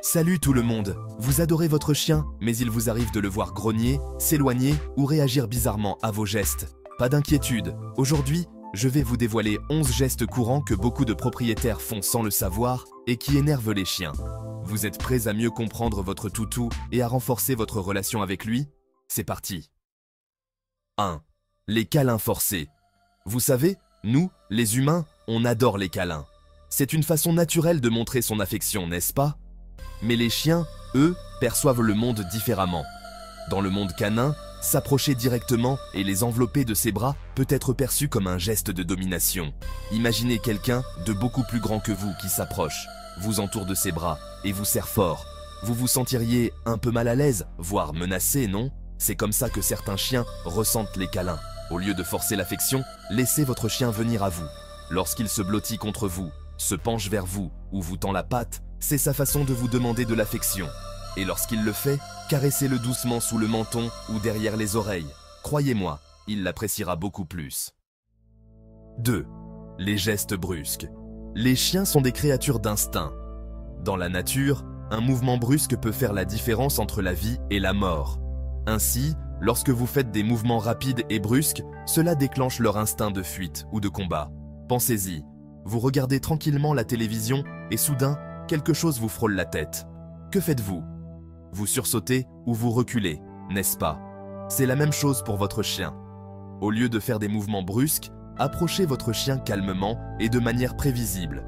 Salut tout le monde! Vous adorez votre chien, mais il vous arrive de le voir grogner, s'éloigner ou réagir bizarrement à vos gestes. Pas d'inquiétude, aujourd'hui, je vais vous dévoiler 11 gestes courants que beaucoup de propriétaires font sans le savoir et qui énervent les chiens. Vous êtes prêts à mieux comprendre votre toutou et à renforcer votre relation avec lui? C'est parti! 1. Les câlins forcés. Vous savez, nous, les humains, on adore les câlins. C'est une façon naturelle de montrer son affection, n'est-ce pas? Mais les chiens, eux, perçoivent le monde différemment. Dans le monde canin, s'approcher directement et les envelopper de ses bras peut être perçu comme un geste de domination. Imaginez quelqu'un de beaucoup plus grand que vous qui s'approche, vous entoure de ses bras et vous serre fort. Vous vous sentiriez un peu mal à l'aise, voire menacé, non? C'est comme ça que certains chiens ressentent les câlins. Au lieu de forcer l'affection, laissez votre chien venir à vous. Lorsqu'il se blottit contre vous, se penche vers vous ou vous tend la patte, c'est sa façon de vous demander de l'affection. Et lorsqu'il le fait, caressez-le doucement sous le menton ou derrière les oreilles. Croyez-moi, il l'appréciera beaucoup plus. 2. Les gestes brusques. Les chiens sont des créatures d'instinct. Dans la nature, un mouvement brusque peut faire la différence entre la vie et la mort. Ainsi, lorsque vous faites des mouvements rapides et brusques, cela déclenche leur instinct de fuite ou de combat. Pensez-y, vous regardez tranquillement la télévision et soudain, quelque chose vous frôle la tête. Que faites-vous? Vous sursautez ou vous reculez, n'est-ce pas? C'est la même chose pour votre chien. Au lieu de faire des mouvements brusques, approchez votre chien calmement et de manière prévisible.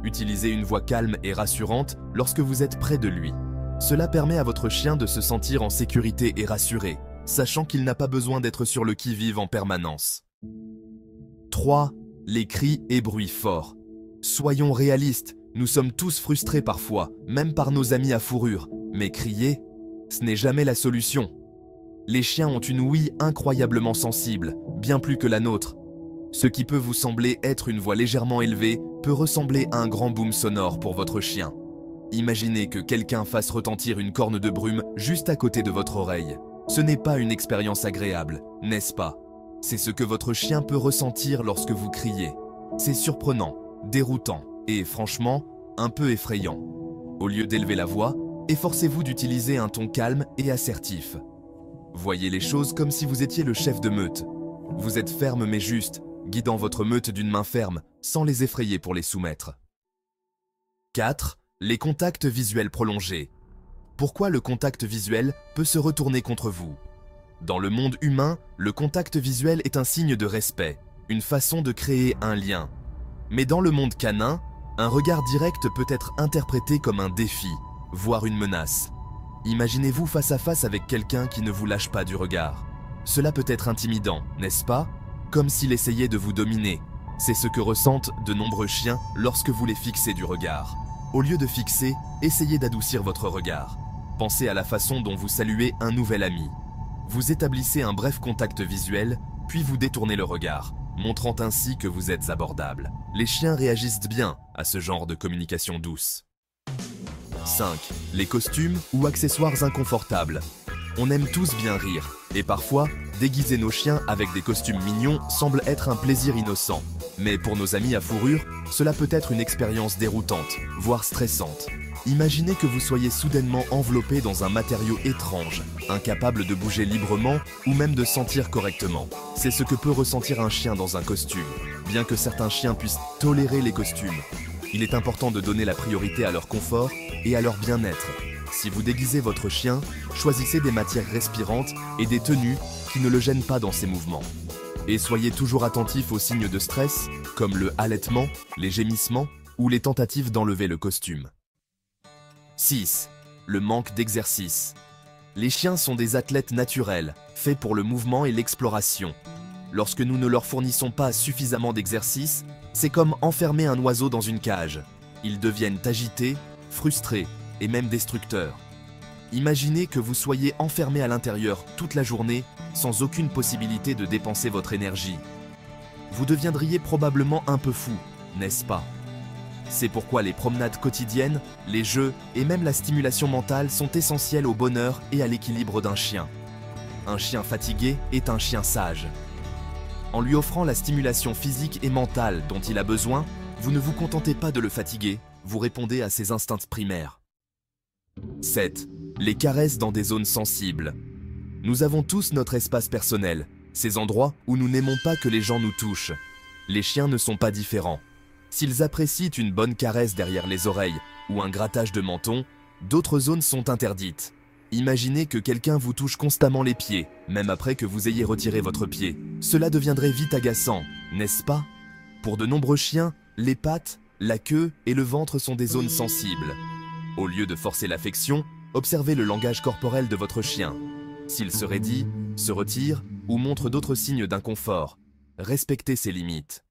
Utilisez une voix calme et rassurante lorsque vous êtes près de lui. Cela permet à votre chien de se sentir en sécurité et rassuré, sachant qu'il n'a pas besoin d'être sur le qui-vive en permanence. 3. Les cris et bruits forts. Soyons réalistes, nous sommes tous frustrés parfois, même par nos amis à fourrure, mais crier, ce n'est jamais la solution. Les chiens ont une ouïe incroyablement sensible, bien plus que la nôtre. Ce qui peut vous sembler être une voix légèrement élevée peut ressembler à un grand boom sonore pour votre chien. Imaginez que quelqu'un fasse retentir une corne de brume juste à côté de votre oreille. Ce n'est pas une expérience agréable, n'est-ce pas? C'est ce que votre chien peut ressentir lorsque vous criez. C'est surprenant, déroutant et, franchement, un peu effrayant. Au lieu d'élever la voix, efforcez-vous d'utiliser un ton calme et assertif. Voyez les choses comme si vous étiez le chef de meute. Vous êtes ferme mais juste, guidant votre meute d'une main ferme, sans les effrayer pour les soumettre. 4. Les contacts visuels prolongés. Pourquoi le contact visuel peut se retourner contre vous? Dans le monde humain, le contact visuel est un signe de respect, une façon de créer un lien. Mais dans le monde canin, un regard direct peut être interprété comme un défi, voire une menace. Imaginez-vous face à face avec quelqu'un qui ne vous lâche pas du regard. Cela peut être intimidant, n'est-ce pas? Comme s'il essayait de vous dominer. C'est ce que ressentent de nombreux chiens lorsque vous les fixez du regard. Au lieu de fixer, essayez d'adoucir votre regard. Pensez à la façon dont vous saluez un nouvel ami. Vous établissez un bref contact visuel, puis vous détournez le regard, montrant ainsi que vous êtes abordable. Les chiens réagissent bien à ce genre de communication douce. 5. Les costumes ou accessoires inconfortables. On aime tous bien rire, et parfois, déguiser nos chiens avec des costumes mignons semble être un plaisir innocent. Mais pour nos amis à fourrure, cela peut être une expérience déroutante, voire stressante. Imaginez que vous soyez soudainement enveloppé dans un matériau étrange, incapable de bouger librement ou même de sentir correctement. C'est ce que peut ressentir un chien dans un costume, bien que certains chiens puissent tolérer les costumes. Il est important de donner la priorité à leur confort et à leur bien-être. Si vous déguisez votre chien, choisissez des matières respirantes et des tenues qui ne le gênent pas dans ses mouvements. Et soyez toujours attentif aux signes de stress, comme le halètement, les gémissements ou les tentatives d'enlever le costume. 6. Le manque d'exercice. Les chiens sont des athlètes naturels, faits pour le mouvement et l'exploration. Lorsque nous ne leur fournissons pas suffisamment d'exercice, c'est comme enfermer un oiseau dans une cage. Ils deviennent agités, frustrés et même destructeurs. Imaginez que vous soyez enfermé à l'intérieur toute la journée sans aucune possibilité de dépenser votre énergie. Vous deviendriez probablement un peu fou, n'est-ce pas? C'est pourquoi les promenades quotidiennes, les jeux et même la stimulation mentale sont essentiels au bonheur et à l'équilibre d'un chien. Un chien fatigué est un chien sage. En lui offrant la stimulation physique et mentale dont il a besoin, vous ne vous contentez pas de le fatiguer, vous répondez à ses instincts primaires. 7. Les caresses dans des zones sensibles. Nous avons tous notre espace personnel, ces endroits où nous n'aimons pas que les gens nous touchent. Les chiens ne sont pas différents. S'ils apprécient une bonne caresse derrière les oreilles ou un grattage de menton, d'autres zones sont interdites. Imaginez que quelqu'un vous touche constamment les pieds, même après que vous ayez retiré votre pied. Cela deviendrait vite agaçant, n'est-ce pas? Pour de nombreux chiens, les pattes, la queue et le ventre sont des zones sensibles. Au lieu de forcer l'affection, observez le langage corporel de votre chien. S'il se raidit, se retire ou montre d'autres signes d'inconfort, respectez ses limites.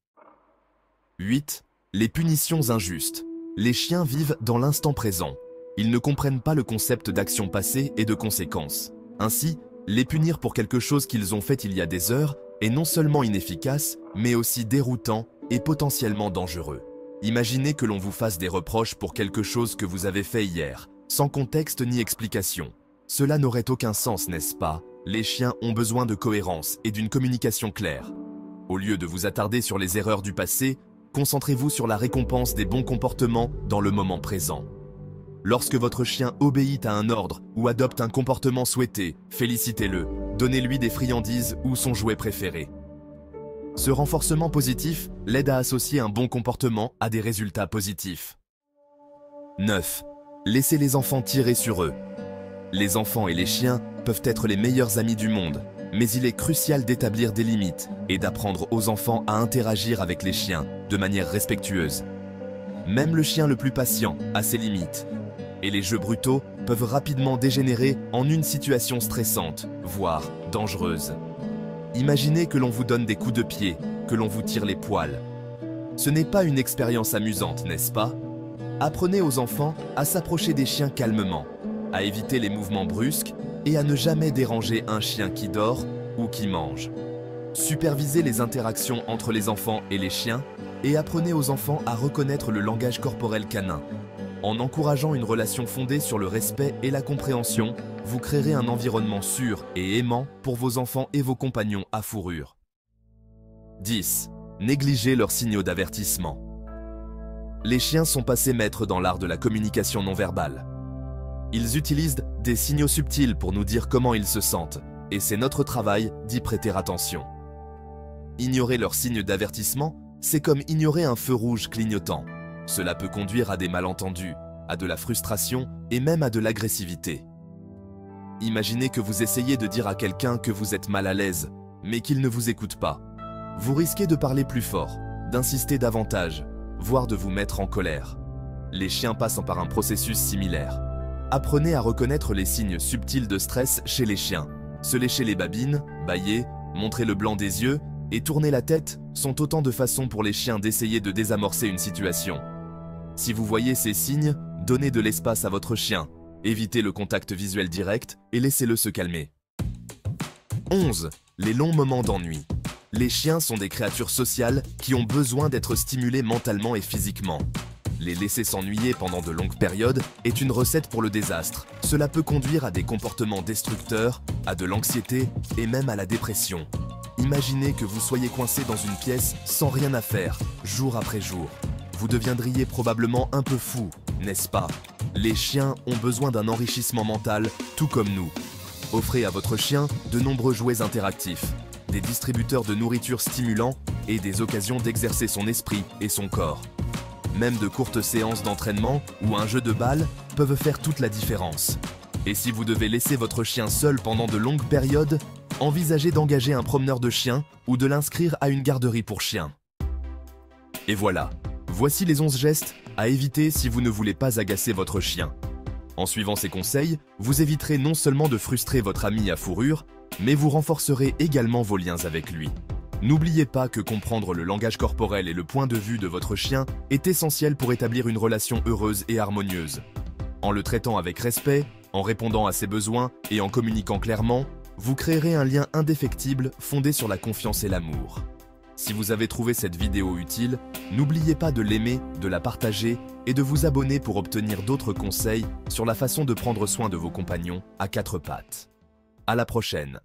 8. Les punitions injustes. Les chiens vivent dans l'instant présent. Ils ne comprennent pas le concept d'action passée et de conséquences. Ainsi, les punir pour quelque chose qu'ils ont fait il y a des heures est non seulement inefficace, mais aussi déroutant et potentiellement dangereux. Imaginez que l'on vous fasse des reproches pour quelque chose que vous avez fait hier, sans contexte ni explication. Cela n'aurait aucun sens, n'est-ce pas? Les chiens ont besoin de cohérence et d'une communication claire. Au lieu de vous attarder sur les erreurs du passé, concentrez-vous sur la récompense des bons comportements dans le moment présent. Lorsque votre chien obéit à un ordre ou adopte un comportement souhaité, félicitez-le, donnez-lui des friandises ou son jouet préféré. Ce renforcement positif l'aide à associer un bon comportement à des résultats positifs. 9. Laissez les enfants tirer sur eux. Les enfants et les chiens peuvent être les meilleurs amis du monde, mais il est crucial d'établir des limites et d'apprendre aux enfants à interagir avec les chiens de manière respectueuse. Même le chien le plus patient a ses limites, et les jeux brutaux peuvent rapidement dégénérer en une situation stressante, voire dangereuse. Imaginez que l'on vous donne des coups de pied, que l'on vous tire les poils. Ce n'est pas une expérience amusante, n'est-ce pas? Apprenez aux enfants à s'approcher des chiens calmement, à éviter les mouvements brusques et à ne jamais déranger un chien qui dort ou qui mange. Supervisez les interactions entre les enfants et les chiens et apprenez aux enfants à reconnaître le langage corporel canin. En encourageant une relation fondée sur le respect et la compréhension, vous créerez un environnement sûr et aimant pour vos enfants et vos compagnons à fourrure. 10. Négligez leurs signaux d'avertissement. Les chiens sont passés maîtres dans l'art de la communication non verbale. Ils utilisent des signaux subtils pour nous dire comment ils se sentent, et c'est notre travail d'y prêter attention. Ignorer leurs signes d'avertissement, c'est comme ignorer un feu rouge clignotant. Cela peut conduire à des malentendus, à de la frustration et même à de l'agressivité. Imaginez que vous essayez de dire à quelqu'un que vous êtes mal à l'aise, mais qu'il ne vous écoute pas. Vous risquez de parler plus fort, d'insister davantage, voire de vous mettre en colère. Les chiens passent par un processus similaire. Apprenez à reconnaître les signes subtils de stress chez les chiens. Se lécher les babines, bâiller, montrer le blanc des yeux et tourner la tête sont autant de façons pour les chiens d'essayer de désamorcer une situation. Si vous voyez ces signes, donnez de l'espace à votre chien, évitez le contact visuel direct et laissez-le se calmer. 11. Les longs moments d'ennui. Les chiens sont des créatures sociales qui ont besoin d'être stimulées mentalement et physiquement. Les laisser s'ennuyer pendant de longues périodes est une recette pour le désastre. Cela peut conduire à des comportements destructeurs, à de l'anxiété et même à la dépression. Imaginez que vous soyez coincé dans une pièce sans rien à faire, jour après jour. Vous deviendriez probablement un peu fou, n'est-ce pas? Les chiens ont besoin d'un enrichissement mental, tout comme nous. Offrez à votre chien de nombreux jouets interactifs, des distributeurs de nourriture stimulants et des occasions d'exercer son esprit et son corps. Même de courtes séances d'entraînement ou un jeu de balle peuvent faire toute la différence. Et si vous devez laisser votre chien seul pendant de longues périodes, envisagez d'engager un promeneur de chiens ou de l'inscrire à une garderie pour chiens. Et voilà, voici les 11 gestes à éviter si vous ne voulez pas agacer votre chien. En suivant ces conseils, vous éviterez non seulement de frustrer votre ami à fourrure, mais vous renforcerez également vos liens avec lui. N'oubliez pas que comprendre le langage corporel et le point de vue de votre chien est essentiel pour établir une relation heureuse et harmonieuse. En le traitant avec respect, en répondant à ses besoins et en communiquant clairement, vous créerez un lien indéfectible fondé sur la confiance et l'amour. Si vous avez trouvé cette vidéo utile, n'oubliez pas de l'aimer, de la partager et de vous abonner pour obtenir d'autres conseils sur la façon de prendre soin de vos compagnons à quatre pattes. À la prochaine!